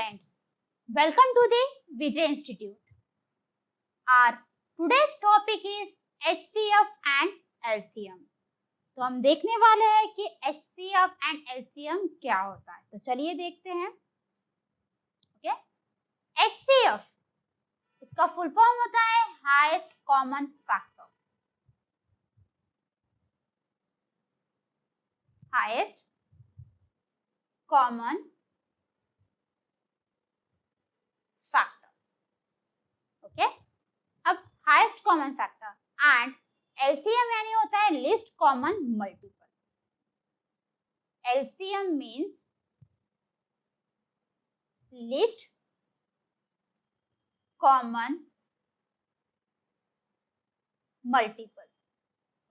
friends, welcome to the Vijay Institute. Our today's topic is HCF and LCM. तो हम देखने वाले हैं कि HCF and LCM क्या होता है. तो चलिए देखते हैं. ओके, HCF इसका फुल फॉर्म होता है highest common factor. Highest common factor. Okay, अब highest common factor and LCM यानी होता है least common multiple. LCM means least common multiple.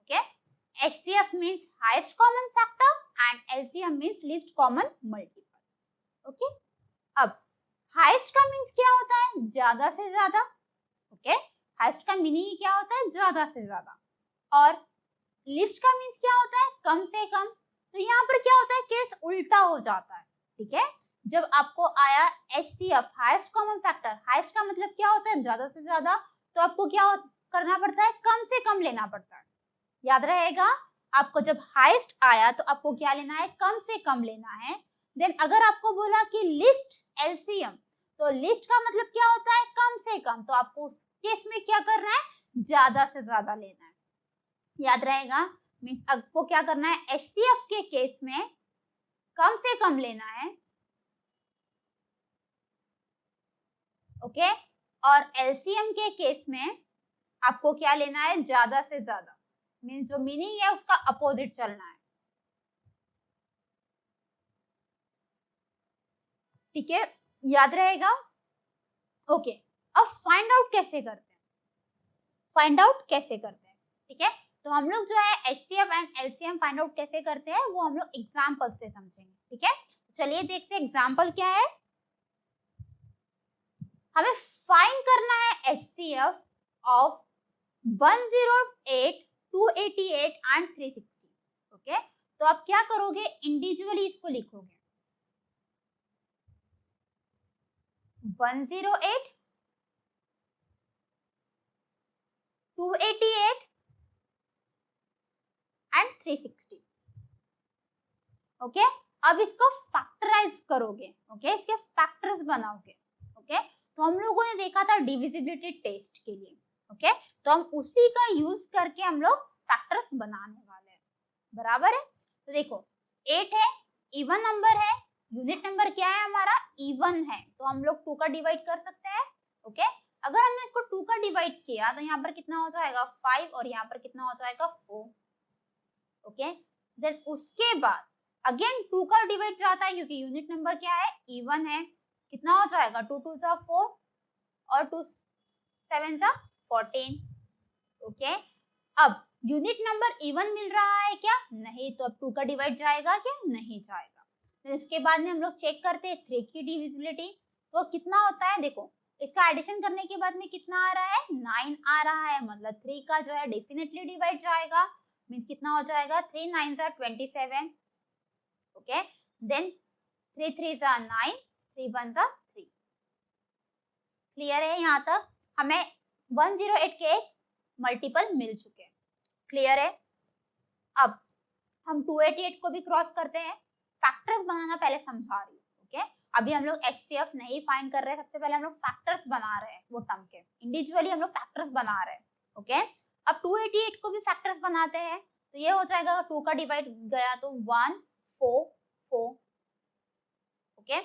Okay, HCF means highest common factor and LCM means least common multiple. Okay, अब highest का means क्या होता है? ज्यादा से ज्यादा. ओके, हाईएस्ट का मीनिंग क्या होता है? ज्यादा से ज्यादा. और लिस्ट का मीन्स क्या होता है? कम से कम. तो यहाँ पर क्या होता है? केस उल्टा हो जाता है. ठीक है, जब आपको आया HCF highest common factor, highest का मतलब क्या होता है? ज्यादा से ज्यादा. तो आपको क्या करना पड़ता है? कम से कम लेना पड़ता है. याद रहेगा, आपको जब हाईएस्ट आया तो आपको क्या लेना है? कम से कम लेना है. देन अगर आपको बोला कि लिस्ट LCM, तो लिस्ट का मतलब क्या होता है? कम से कम. तो आपको उस केस में क्या करना है? ज्यादा से ज्यादा लेना है. याद रहेगा, मीन्स आपको क्या करना है? HCF के केस में कम से कम लेना है. ओके, और LCM के केस में आपको क्या लेना है? ज्यादा से ज्यादा. मीन्स जो मीनिंग है उसका अपोजिट चलना है. ठीक है, याद रहेगा. ओके, अब फाइंड आउट कैसे करते हैं? फाइंड आउट कैसे करते हैं? ठीक है, तो हम लोग जो है HCF and LCM find out कैसे करते हैं वो हम लोग एग्जांपल से समझेंगे. ठीक है, चलिए देखते हैं एग्जांपल क्या है. हमें फाइंड करना है HCF ऑफ 108, 288 एंड 360. ओके, तो आप क्या करोगे? इंडिविजुअली इसको लिखोगे. 108, 288 एंड 360. ओके, अब इसको फैक्टराइज करोगे. ओके, इसके फैक्टर्स बनाओगे. ओके, तो हम लोगों ने देखा था डिविजिबिलिटी टेस्ट के लिए. ओके, तो हम उसी का यूज करके हम लोग फैक्टर्स बनाने वाले हैं. बराबर है. तो देखो 8 है, इवन नंबर है, यूनिट नंबर क्या है हमारा? इवन है. तो हम लोग 2 का डिवाइड कर सकते हैं. ओके, अगर हमने इसको 2 का डिवाइड किया तो यहाँ पर कितना हो जाएगा? 5 और यहाँ पर कितना हो जाएगा? 4. ओके, देन उसके बाद अगेन 2 का डिवाइड जाता है क्योंकि यूनिट नंबर क्या है? इवन है. कितना हो जाएगा? 2 2 जा 4 और 2 7 जा 14. ओके, अब यूनिट नंबर इवन मिल रहा है क्या? नहीं. तो अब 2 का डिवाइड जाएगा क्या? नहीं जाएगा. तो इसके बाद में हम लोग चेक करते हैं 3 की डिविजिबिलिटी. तो कितना होता है? देखो, इसका एडिशन करने के बाद में कितना आ रहा है? 9 आ रहा है. मतलब 3 का जो है डेफिनेटली डिवाइड जाएगा. मीन्स कितना हो जाएगा? 3 9 जा 27. ओके, देन 3 3 जा 9, 3 1 जा 3. क्लियर है? यहाँ तक हमें 108 के मल्टीपल मिल चुके हैं. क्लियर है? अब हम 288 को भी क्रॉस करते हैं. फैक्टर्स बनाना पहले समझा रही हूँ. ओके, अभी हम लोग HCF नहीं फाइंड कर रहे हैं. सबसे पहले हम लोग फैक्टर्स बना रहे हैं. वो टर्म के इंडिविजुअली हम लोग फैक्टर्स बना रहे हैं. ओके, अब 288 को भी फैक्टर्स बनाते हैं. तो ये हो जाएगा 2 का डिवाइड गया तो 1 4 4. ओके,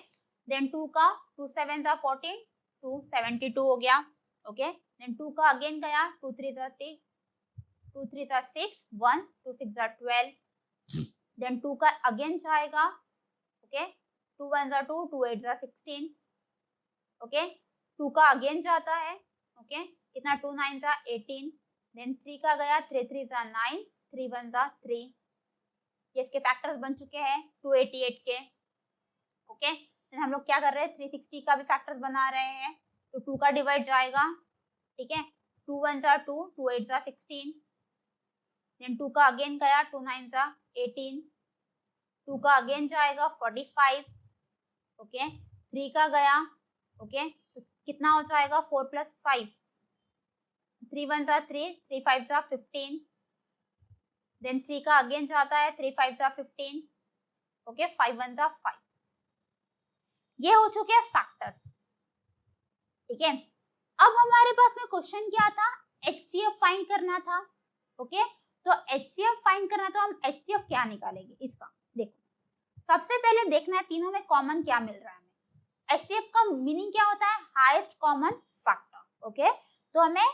देन 2 का 2 7 जा 14, 2 72 हो गया. ओके, देन 2 का अगेन गया 2 3 जा 3, 2 3 जा 6, 1 2 6 जा 12. देन 2 का अगेन जाएगा. ओके, 2 1 जा 2, 2 8 जा 16. ओके, 2 का अगेन जाता है. ओके, कितना? 2 9 जा 18. देन 3 का गया 3 3 जा 9, 3 1 जा 3. ये इसके फैक्टर्स बन चुके हैं 288 के. ओके, देन हम लोग क्या कर रहे हैं? 360 का भी फैक्टर्स बना रहे हैं. तो 2 का डिवाइड जाएगा. ठीक है, 2 1 जा 2, 2 8 जा 16. देन 2 का अगेन गया 2 9 जा 18. 2 का अगेन जाएगा 45. ओके, 3 का गया, ओके, तो कितना हो जाएगा 4 + 5, 3 1 जा 3, 3 5 जा 15, देन 3 का अगेन जाता है, 3 5 जा 15, ओके, 5 1 जा 5। ये हो चुके हैं फैक्टर्स, ठीक है। अब हमारे पास में क्वेश्चन क्या था, HCF फाइंड करना था, ओके। तो HCF फाइंड करना, तो हम HCF क्या निकालेंगे इसका, देखो सबसे पहले देखना है तीनों में कॉमन क्या मिल रहा है हमें। HCF का मीनिंग क्या होता है, हाईएस्ट कॉमन फैक्टर, ओके। तो हमें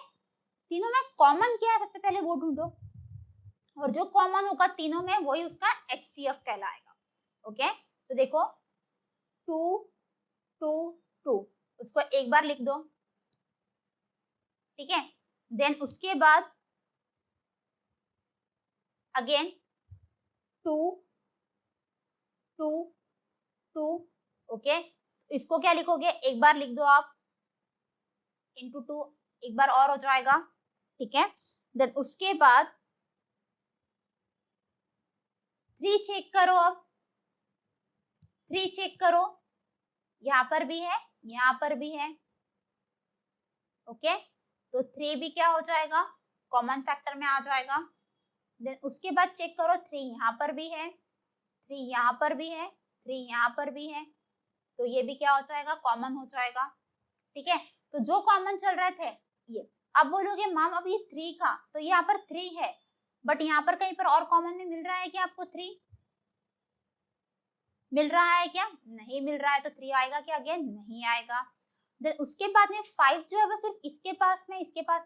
तीनों में कॉमन क्या है सबसे पहले वो ढूंढो, और जो कॉमन होगा तीनों में वही उसका HCF कहलाएगा, ओके। तो देखो 2 2 2, उसको एक बार लिख दो, ठीक है। देन उसके बाद अगेन 2 2 2, ओके। इसको क्या लिखोगे, एक बार लिख दो आप, इंटू 2 एक बार और हो जाएगा, ठीक है। देन उसके बाद 3 चेक करो, अब 3 चेक करो, यहाँ पर भी है, यहाँ पर भी है, ओके। तो 3 भी क्या हो जाएगा, कॉमन फैक्टर में आ जाएगा। देन उसके बाद चेक करो 3 यहाँ पर भी है, 3 यहाँ पर भी है, 3 यहाँ पर भी है, तो ये भी क्या हो जाएगा, कॉमन हो जाएगा, ठीक है। तो जो कॉमन चल रहे थे ये, अब बोलोगे मैम अब ये 3 का, तो यहाँ पर 3 है, बट यहाँ पर कहीं पर और कॉमन में मिल रहा है क्या आपको, 3 मिल रहा है क्या, नहीं मिल रहा है, तो 3 आएगा क्या, अगेन नहीं आएगा। देन उसके बाद में 5 जो है वो सिर्फ इसके पास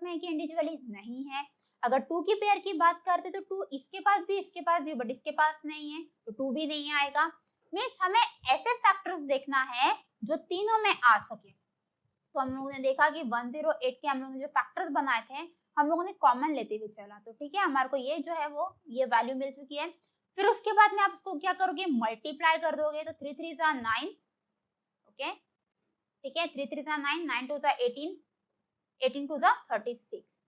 में है कि इंडिविजुअली नहीं है। अगर 2 की पेयर की बात करते तो 2 इसके पास भी, बट इसके पास नहीं है, तो 2 भी नहीं आएगा। मीन्स हमें ऐसे फैक्टर्स देखना है जो तीनों में आ सके। तो हम लोगों ने देखा कि 108 के हम लोगों ने जो फैक्टर्स बनाए थे, हम लोगों ने कॉमन लेते हुए चला, तो ठीक है, हमारे को ये जो है वो ये वैल्यू मिल चुकी है। फिर उसके बाद में आप इसको क्या करोगे, मल्टीप्लाई कर दोगे, तो 3 3 जा 9, ओके, ठीक है, 3 3 जा 9, 9 2 जा 18, 18 2 जा 36,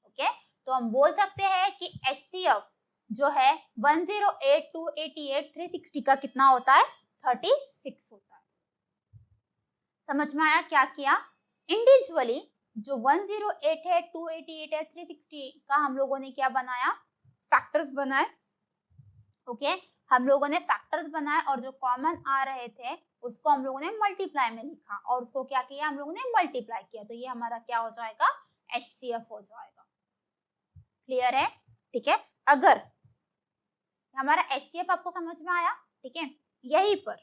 ओके। तो हम बोल सकते हैं कि HCF जो है 108 288 360 का कितना होता है, 36 होता है। समझ में आया क्या किया, इंडिविजुअली जो 108 है 288 है 360 का हम लोगों ने क्या बनाया, फैक्टर्स बनाए, ओके। हम लोगों ने फैक्टर्स बनाए और जो कॉमन आ रहे थे उसको हम लोगों ने मल्टीप्लाई में लिखा, और उसको क्या किया, हम लोगों ने मल्टीप्लाई किया, तो ये हमारा क्या हो जाएगा, HCF हो जाएगा। क्लियर है, ठीक है। अगर हमारा HCF आपको समझ में आया, ठीक है, यहीं पर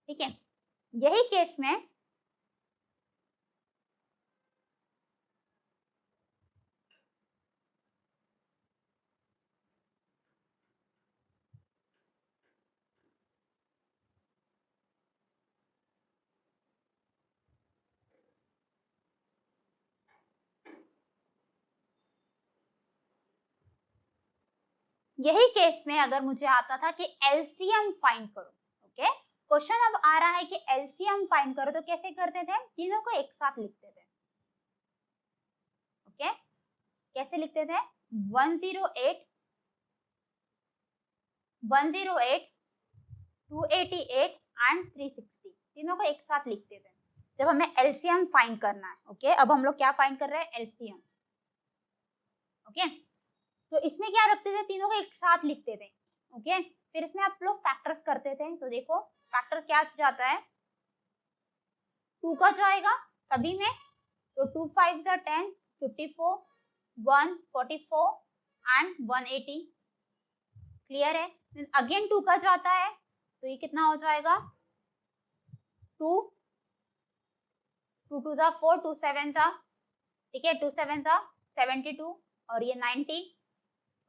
ठीक है, यही केस में यही केस में अगर मुझे आता था कि एलसीएम फाइंड करो, ओके, क्वेश्चन अब आ रहा है कि एलसीएम फाइंड करो, तो कैसे करते थे, तीनों को एक साथ लिखते थे, ओके। कैसे लिखते थे, 108 108 288 एंड 360, तीनों को एक साथ लिखते थे जब हमें एलसीएम फाइंड करना है, ओके। अब हम लोग क्या फाइंड कर रहे हैं, एलसीएम, ओके। तो इसमें क्या रखते थे, तीनों को एक साथ लिखते थे, ओके। फिर इसमें आप लोग फैक्टर्स करते थे, तो देखो फैक्टर क्या जाता है, 2 का जाएगा सभी में, तो 2 5 जा 10, 54 1 44 एंड 180, क्लियर है। अगेन 2 का जाता है, तो ये कितना हो जाएगा, 2 2 2 जा 4, 2 7 जा, ठीक है, 2 7 जा 72 और ये 90,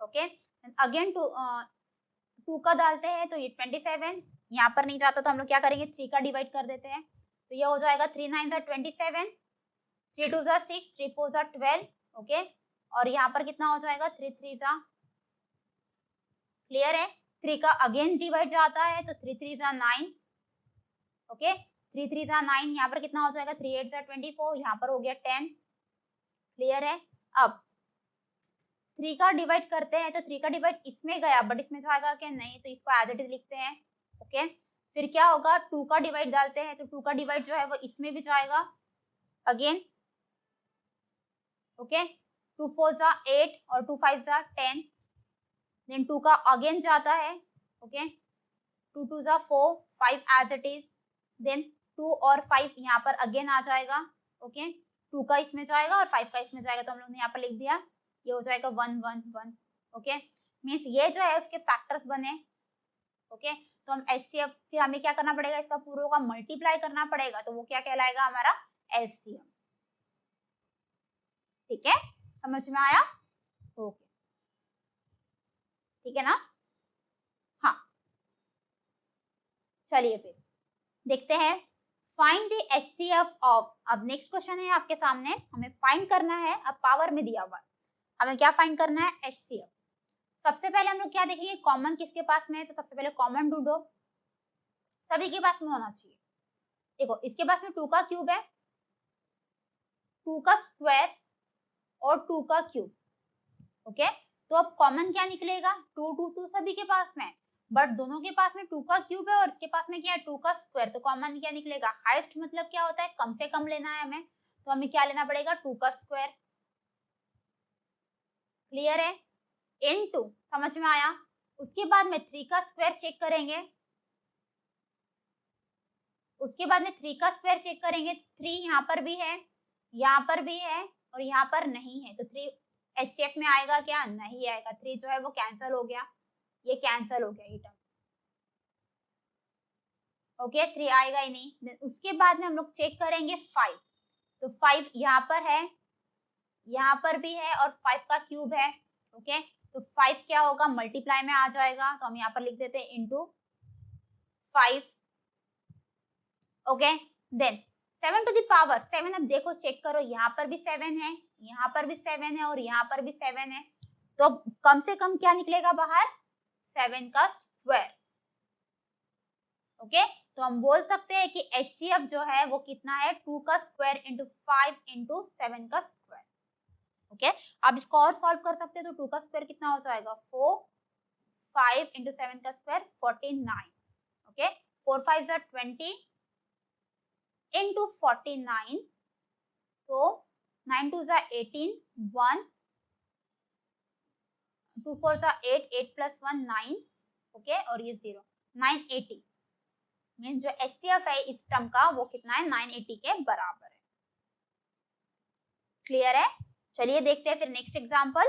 ओके। अगेन 2 का डालते हैं तो ये 27, यहाँ पर नहीं जाता तो हम लोग क्या करेंगे, 3 का डिवाइड कर देते हैं, तो ये हो जाएगा 3 9 जा 27, 3 2 जा 6, 3 4 जा 12, ओके। और यहाँ पर कितना हो जाएगा, 3 3 जा, क्लियर है, 3 का अगेन डिवाइड जाता है तो 3 3 जा 9, ओके, 3 3 जा 9, यहाँ पर कितना हो जाएगा, 3 8 जा 24, यहाँ पर हो गया 10, क्लियर है। अब 3 का डिवाइड करते हैं तो 3 का डिवाइड इसमें गया बट इसमें जाएगा क्या, नहीं, तो इसको एज इट इज लिखते हैं। ओके, फिर क्या होगा, 2 का डिवाइड डालते हैं तो 2 का डिवाइड जो है वो इसमें भी जाएगा अगेन। ओके, 2 4 जा 8 और 2 5 जा 10, देन 2 का अगेन जाता है। ओके, 2 2 जा 4, 5 एज इट इज, देन 2 और 5 यहाँ पर अगेन आ जाएगा। ओके, 2 का इसमें जाएगा और 5 का इसमें जाएगा, तो हम लोग ने यहाँ पर लिख दिया, ये हो जाएगा 1 1 1। ओके, मीन्स ये जो है उसके फैक्टर्स बने। ओके, तो हम एचसीएफ, फिर हमें क्या करना पड़ेगा, इसका पूरा का मल्टीप्लाई करना पड़ेगा, तो वो क्या कहलाएगा, हमारा एलसीएम। ठीक है, समझ में आया? ओके, ठीक है ना? हाँ, चलिए फिर देखते हैं, फाइंड द एचसीएफ ऑफ। अब नेक्स्ट क्वेश्चन है आपके सामने, हमें फाइंड करना है, अब पावर में दिया हुआ, हमें क्या फाइंड करना है, एचसीएफ। सबसे पहले हम लोग क्या देखेंगे, कॉमन किसके पास में है, तो सबसे पहले कॉमन ढूंढो, सभी के पास में होना चाहिए। देखो, इसके पास में 2 का क्यूब है, 2 का स्क्वायर और 2 का क्यूब। ओके, तो अब कॉमन क्या निकलेगा, 2 2 2 सभी के पास में, बट दोनों के पास में 2 का क्यूब है और इसके पास में क्या है, 2 का स्क्वायर, तो कॉमन क्या निकलेगा, हाईएस्ट मतलब क्या होता है, कम से कम लेना है हमें, तो हमें क्या लेना पड़ेगा, 2 का स्क्वायर। क्लियर है? इनटू, समझ में आया? उसके बाद में 3 का स्क्वायर चेक करेंगे, उसके बाद में 3 का स्क्वायर चेक करेंगे, 3 यहाँ पर भी है, यहाँ पर भी है और यहाँ पर नहीं है, तो 3 एचसीएफ में आएगा क्या, नहीं आएगा, 3 जो है वो कैंसिल हो गया, ये कैंसिल हो गया ये टर्म। ओके, 3 आएगा ही नहीं। उसके बाद में हम लोग चेक करेंगे 5, तो 5 यहाँ पर है, यहाँ पर भी है और 5 का क्यूब है। ओके, तो 5 क्या होगा, मल्टीप्लाई में आ जाएगा, तो हम यहाँ पर लिख देते हैं into 5। Okay, then 7 to the power 7, अब देखो चेक करो, यहाँ पर भी 7 है, यहाँ पर भी 7 है और यहाँ पर भी 7 है, तो कम से कम क्या निकलेगा बाहर, 7 का स्क्वायर। ओके, तो हम बोल सकते हैं कि एचसीएफ जो है वो कितना है, 2 का स्क्वायर इंटू 5 इंटू 7 का स्क्वायर। ओके, आप इसको और सॉल्व कर सकते हैं, तो 2 का स्क्वायर कितना हो जाएगा, 4, 5 इंटू 7 का स्क्वायर 49। ओके, 4 5 जा 20 इंटू 49, तो 9 2 जा 18, 1 2 4 जा 8, 8 प्लस 1 9। ओके, और ये 0, 980 मीन जो एचसीएफ है इस टर्म का वो कितना है, 980 के बराबर है। क्लियर है? चलिए देखते हैं फिर नेक्स्ट एग्जांपल।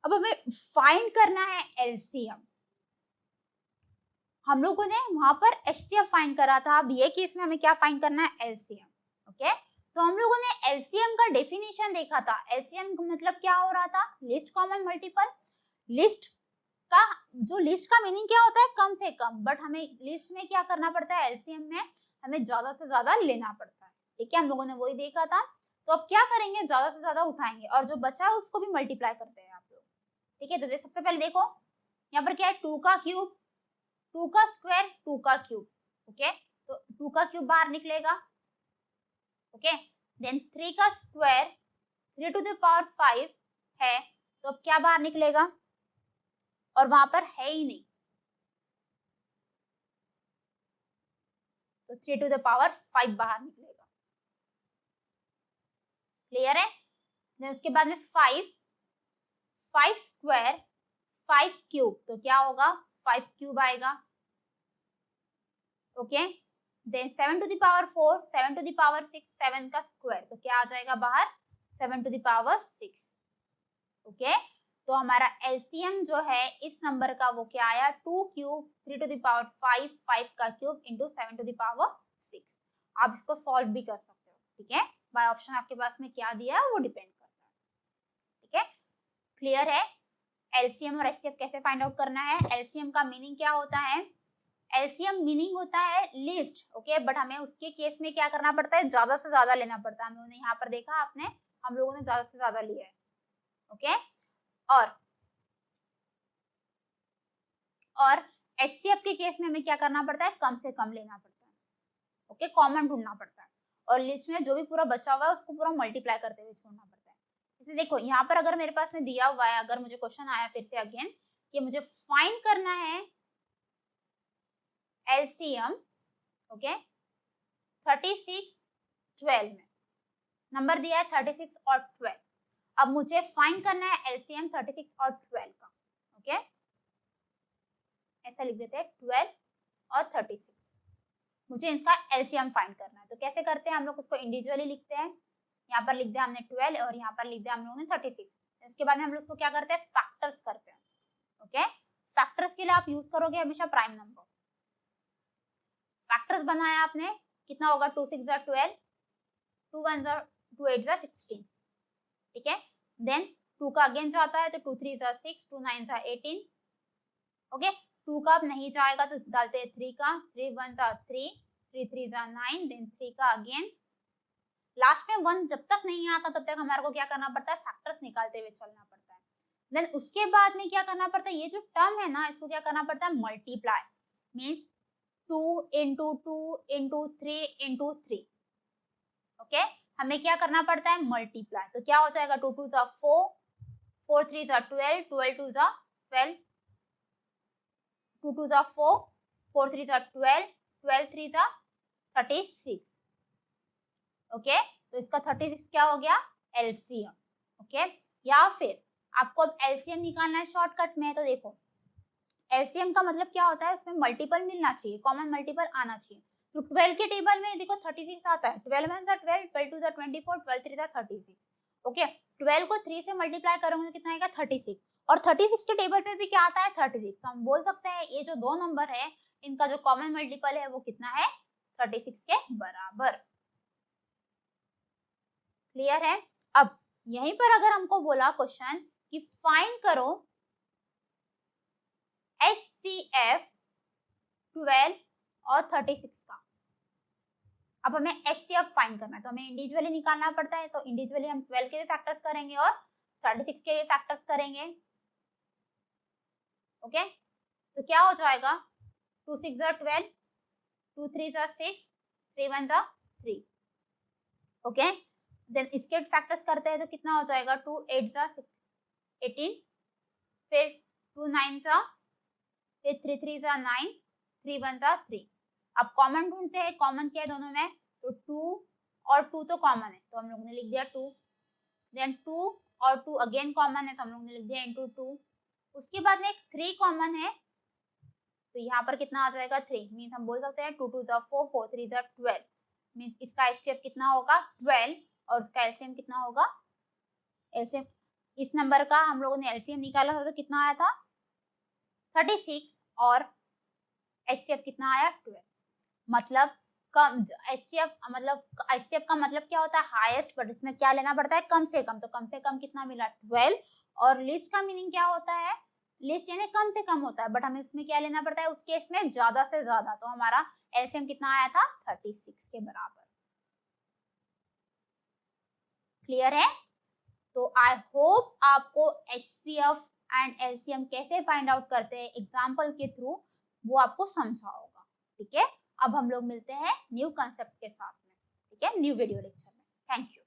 अब हमें फाइंड करना है एलसीएम। हम लोगों ने वहां पर एचसीएफ फाइंड करा था, अब ये केस में हमें क्या फाइंड करना है, एलसीएम। ओके, तो हम लोगों ने एलसीएम का डेफिनेशन देखा था, एलसीएम का मतलब क्या हो रहा था, लिस्ट कॉमन मल्टीपल। लिस्ट का जो लिस्ट का मीनिंग क्या होता है, कम से कम, बट हमें लिस्ट में क्या करना पड़ता है, एलसीएम में हमें ज्यादा से ज्यादा लेना पड़ता है। ठीक है, हम लोगों ने वही देखा था, तो अब क्या करेंगे, ज्यादा से ज्यादा उठाएंगे और जो बचा है उसको भी मल्टीप्लाई करते हैं आप लोग। ठीक है, तो सबसे पहले देखो यहाँ पर क्या है, 2 का क्यूब, 2 का स्क्वायर, 2 का क्यूब। ओके, तो 2 का क्यूब बाहर निकलेगा। ओके, देन 3 का स्क्वायर 3 टू द पावर 5 है, तो अब क्या बाहर निकलेगा, और वहां पर है ही नहीं, तो 3 टू द पावर 5 बाहर निकलेगा। क्लियर है? देन उसके बाद में 5 स्क्वायर 5 क्यूब, तो क्या होगा, 5 क्यूब आएगा। Okay, then 7 to the power 4, 7 to the power 6, 7 का स्क्वायर, तो क्या आ जाएगा बाहर, 7 टू द पावर 6। ओके, तो हमारा एलसीएम जो है इस नंबर का वो क्या आया, 2 क्यूब 3 टू द पावर 5, 5 का cube into 7 to the power 6। आप इसको सॉल्व भी कर सकते हो। ठीक है, बाय ऑप्शन आपके पास में क्या दिया है वो डिपेंड करता है। ठीक है, क्लियर है? एलसीएम और एचसीएफ कैसे फाइंड आउट करना है, एलसीएम का मीनिंग क्या होता है, एलसीएम मीनिंग होता है लिस्ट। ओके, बट हमें उसके केस में क्या करना पड़ता है, ज्यादा से ज्यादा लेना पड़ता है। हम लोगों ने यहाँ पर देखा, आपने, हम लोगों ने ज्यादा से ज्यादा लिया है। ओके, और एचसीएफ के केस में हमें क्या करना पड़ता है, कम से कम लेना पड़ता है। ओके, कॉमन ढूंढना पड़ता है, और लिस्ट में जो भी पूरा बचा हुआ है उसको पूरा मल्टीप्लाई करते हुए छोड़ना पड़ता है। जैसे देखो यहाँ पर अगर मेरे पास में दिया हुआ है, अगर मुझे क्वेश्चन आया फिर से अगेन कि मुझे फाइंड करना है एलसीएम, ओके, 36 12 में नंबर दिया है 36 और 12। अब मुझे फाइंड करना है एलसीएम 36 और 12 का, ओके, ऐसा लिख देते हैं 12 और 36। मुझे इनका एलसीएम फाइंड करना है, तो कैसे करते हैं हम लोग उसको इंडिविजुअली लिखते हैं। यहाँ पर लिख दिया हमने 12 और यहाँ पर लिख दिया हम लोगों ने 36। इसके बाद में हम लोग उसको क्या करते हैं, फैक्टर्स करते हैं, ओके। फैक्टर्स के लिए आप यूज करोगे हमेशा प्राइम नंबर। फैक्टर्स बनाया आपने, कितना होगा 2 6 12, 2 1 2 8 16, ठीक है। देन 2 का अगेन जो आता है तो 2 3 6, 2 9 18, ओके। 2 का अब नहीं जाएगा तो डालते हैं 3 का, 3 1 3, 3 3 9, देन 3 का अगेन, लास्ट में 1 जब तक नहीं आता तब तक हमारे को क्या करना पड़ता है, फैक्टर्स निकालते हुए चलना पड़ता है। देन उसके बाद में क्या करना पड़ता है, ये जो टर्म है ना इसको क्या करना पड़ता है, multiply, means 2 into 2 into 3 into 3, okay. हमें क्या करना पड़ता है, मल्टीप्लाई। तो क्या हो जाएगा 2 2 4, 4 3 12, 12 2 12, 2 2 4, 4 3 12, 12 3 36, ओके। तो इसका 36 क्या हो गया, एलसीएम, ओके। या फिर आपको अब एलसीएम निकालना है शॉर्टकट में, तो देखो एलसीएम का मतलब क्या होता है, उसमें मल्टीपल मिलना चाहिए, कॉमन मल्टीपल आना चाहिए। तो 12 के टेबल में देखो 36 आता है, 12 1 12, 12 2 24, 12 3 36, ओके। 12 को 3 से मल्टीप्लाई करोगे तो कितना आएगा 36, और 36 के टेबल पे भी क्या आता है 36। तो हम बोल सकते हैं ये जो दो नंबर है इनका जो कॉमन मल्टीपल है वो कितना है, 36 के बराबर। क्लियर है। अब यहीं पर अगर हमको बोला क्वेश्चन कि फाइंड करो HCF 12 और 36 का, अब हमें HCF फाइंड करना है तो हमें इंडिविजुअली निकालना पड़ता है। तो इंडिविजुअली हम 12 के भी फैक्टर्स करेंगे और 36 के भी फैक्टर्स करेंगे, ओके। तो क्या हो जाएगा 2 6 12, 2 3 6, 3 1 3, ओके। देन इसके फैक्टर्स करते हैं तो कितना हो जाएगा 2 8 18, फिर 2 9 फिर 3 3 9, 3 1 3। अब कॉमन ढूंढते हैं, कॉमन क्या है दोनों में, तो 2 और 2 तो कॉमन है तो हम लोग ने लिख दिया 2, देन 2 और 2 अगेन कॉमन है तो हम लोग ने लिख दिया इनटू 2। उसके बाद में एक 3 कॉमन है तो यहाँ पर कितना आ जाएगा 3, मींस हम बोल सकते हैं 2 2 4, 4 3 12, मींस इसका एचसीएफ कितना होगा 12 और उसका एलसीएम कितना होगा, एलसीएम इस नंबर का हम लोगों ने एलसीएम निकाला था तो कितना आया था 36 और एचसीएफ कितना आया 12। मतलब कम, एचसीएफ का मतलब क्या होता है हाईएस्ट, बट इसमें क्या लेना पड़ता है कम से कम, तो कम से कम कितना मिला 12। और लिस्ट का मीनिंग क्या होता है, लिस्ट यानी कम से कम होता है, बट हमें इसमें क्या लेना पड़ता है उस केस में ज्यादा से ज्यादा। तो हमारा एलसीएम कितना आया था 36 के बराबर। क्लियर है। तो आई होप आपको एचसीएफ एंड एलसीएम कैसे फाइंड आउट करते हैं एग्जाम्पल के थ्रू वो आपको समझा होगा, ठीक है। अब हम लोग मिलते हैं न्यू कंसेप्ट के साथ में, ठीक है, न्यू वीडियो लेक्चर में। Thank you.